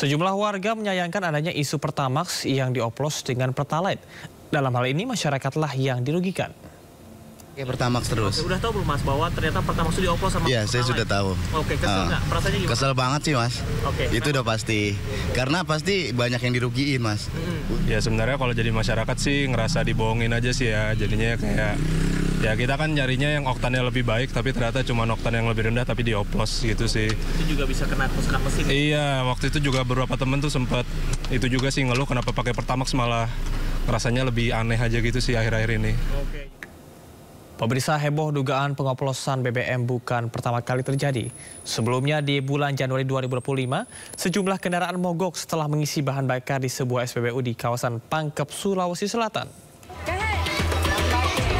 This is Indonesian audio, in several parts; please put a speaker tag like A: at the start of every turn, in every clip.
A: Sejumlah warga menyayangkan adanya isu Pertamax yang dioplos dengan Pertalite. Dalam hal ini masyarakatlah yang dirugikan.
B: Oke, Pertamax terus.
C: Oke, udah tahu belum Mas bahwa ternyata Pertamax itu dioplos sama
B: Iya, saya sudah tahu.
C: Oke, kesel nggak? Perasaannya gimana?
B: Kesel banget sih, Mas.
C: Oke.
B: Itu udah pasti. Karena pasti banyak yang dirugiin, Mas.
D: Ya sebenarnya kalau jadi masyarakat sih ngerasa dibohongin aja sih ya. Jadinya kayak ya kita kan nyarinya yang oktannya lebih baik, tapi ternyata cuma oktan yang lebih rendah tapi dioplos gitu sih.
C: Itu juga bisa kena kerusakan mesin.
D: Iya, waktu itu juga beberapa temen tuh sempat itu juga sih ngeluh kenapa pakai Pertamax malah rasanya lebih aneh aja gitu sih akhir-akhir ini.
C: Oke.
A: Pemirsa, heboh dugaan pengoplosan BBM bukan pertama kali terjadi. Sebelumnya di bulan Januari 2025, sejumlah kendaraan mogok setelah mengisi bahan bakar di sebuah SPBU di kawasan Pangkep, Sulawesi Selatan.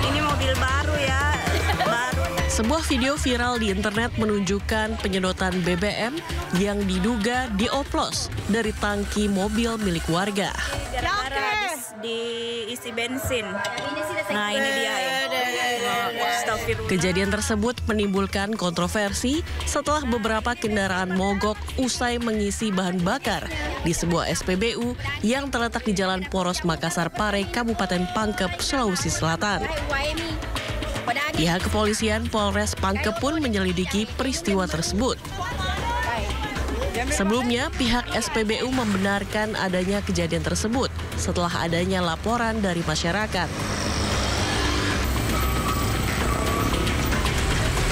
E: Ini mobil baru ya, baru.
F: Sebuah video viral di internet menunjukkan penyedotan BBM yang diduga dioplos dari tangki mobil milik warga.
E: Gara-gara habis diisi bensin. Nah ini dia ya.
F: Kejadian tersebut menimbulkan kontroversi setelah beberapa kendaraan mogok usai mengisi bahan bakar di sebuah SPBU yang terletak di Jalan Poros Makassar Pare, Kabupaten Pangkep, Sulawesi Selatan. Pihak kepolisian Polres Pangkep pun menyelidiki peristiwa tersebut. Sebelumnya, pihak SPBU membenarkan adanya kejadian tersebut setelah adanya laporan dari masyarakat.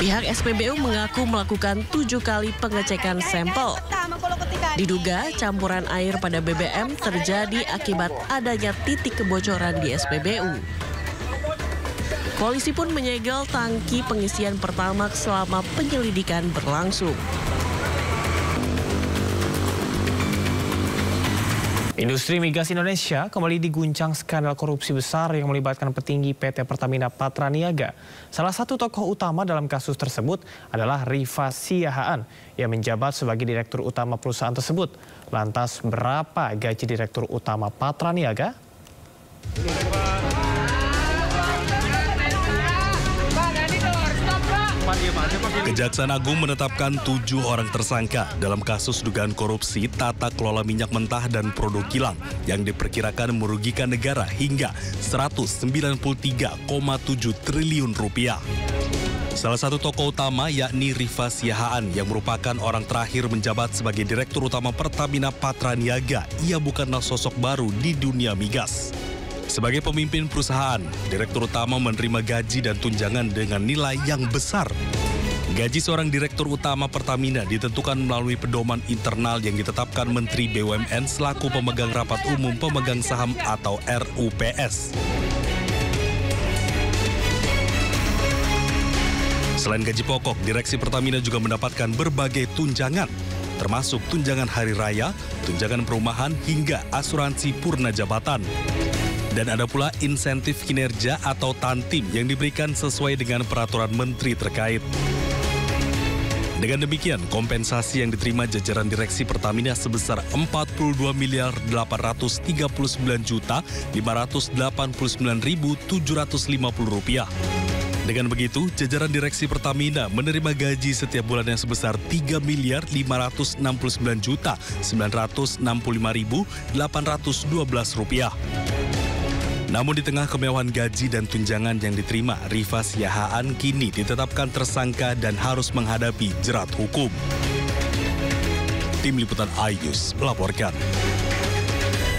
F: Pihak SPBU mengaku melakukan 7 kali pengecekan sampel. Diduga campuran air pada BBM terjadi akibat adanya titik kebocoran di SPBU. Polisi pun menyegel tangki pengisian Pertamax selama penyelidikan berlangsung.
A: Industri migas Indonesia kembali diguncang skandal korupsi besar yang melibatkan petinggi PT Pertamina Patraniaga. Salah satu tokoh utama dalam kasus tersebut adalah Rifa Siahaan yang menjabat sebagai direktur utama perusahaan tersebut. Lantas berapa gaji direktur utama Patraniaga?
G: Kejaksaan Agung menetapkan 7 orang tersangka dalam kasus dugaan korupsi tata kelola minyak mentah dan produk kilang yang diperkirakan merugikan negara hingga 193,7 triliun rupiah. Salah satu tokoh utama yakni Rifa Siahaan yang merupakan orang terakhir menjabat sebagai Direktur Utama Pertamina Patraniaga. Ia bukanlah sosok baru di dunia migas. Sebagai pemimpin perusahaan, Direktur Utama menerima gaji dan tunjangan dengan nilai yang besar. Gaji seorang Direktur Utama Pertamina ditentukan melalui pedoman internal yang ditetapkan Menteri BUMN selaku pemegang rapat umum pemegang saham atau RUPS. Selain gaji pokok, Direksi Pertamina juga mendapatkan berbagai tunjangan, termasuk tunjangan hari raya, tunjangan perumahan, hingga asuransi purna jabatan. Dan ada pula insentif kinerja atau tantim yang diberikan sesuai dengan peraturan menteri terkait. Dengan demikian, kompensasi yang diterima jajaran direksi Pertamina sebesar Rp42.539.589.750. Dengan begitu, jajaran direksi Pertamina menerima gaji setiap bulannya sebesar Rp3.599.965.812. Namun di tengah kemewahan gaji dan tunjangan yang diterima, Rifa Siahaan kini ditetapkan tersangka dan harus menghadapi jerat hukum. Tim Liputan iNews melaporkan.